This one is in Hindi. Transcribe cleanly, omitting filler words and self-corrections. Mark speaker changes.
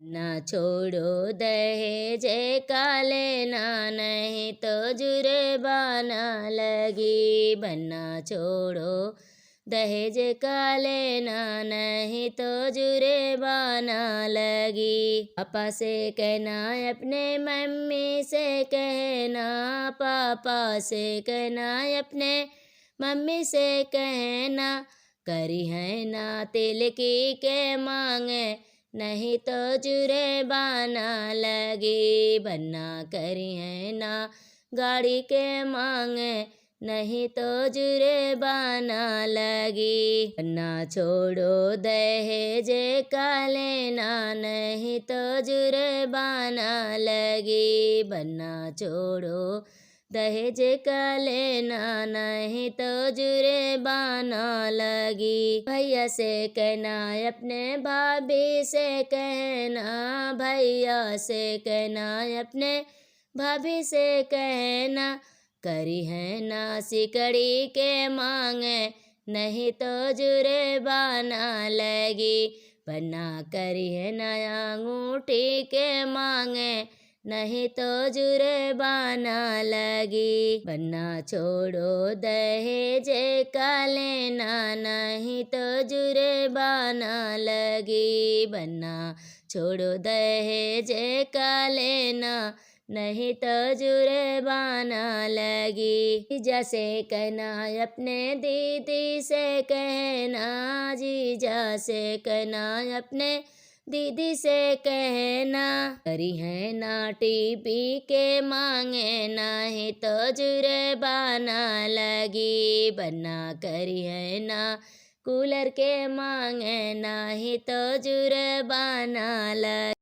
Speaker 1: ना छोड़ो दहेज का लेना, नहीं तो जुर्माना लगी। बनना छोड़ो दहेज का लेना, नहीं तो जुर्माना लगी। पापा से कहना, अपने मम्मी से कहना, पापा से कहना, अपने मम्मी से कहना, करी है ना तिल की के मांगे, नहीं तो जुर्माना लगी। बनना करी है ना गाड़ी के मांगे, नहीं तो जुर्माना लगी। बनना छोड़ो दहेज का लेना, नहीं तो जुर्माना लगी। बनना छोड़ो दहेज का लेना, नहीं तो जुर्माना लगी। भैया से कहना, अपने भाभी से कहना, भैया से कहना, अपने भाभी से कहना, करी है ना सिकड़ी के मांगे, नहीं तो जुर्माना लगी। बनना करी है ना अंगूठी के मांगे, नहीं तो जुर्माना लगी। बनना छोड़ो दहेज का लेना, नहीं तो जुर्माना लगी। बनना छोड़ो दहेज का लेना, नहीं तो जुर्माना लगी। जीजा से कहना, अपने दीदी से कहना, जीजा से कहना, अपने दीदी से कहना, करी है ना टीवी के मांगे, नहीं तो जुर्माना लगी। बनना करी है ना कूलर के मांगे, नहीं तो जुर्माना लगी।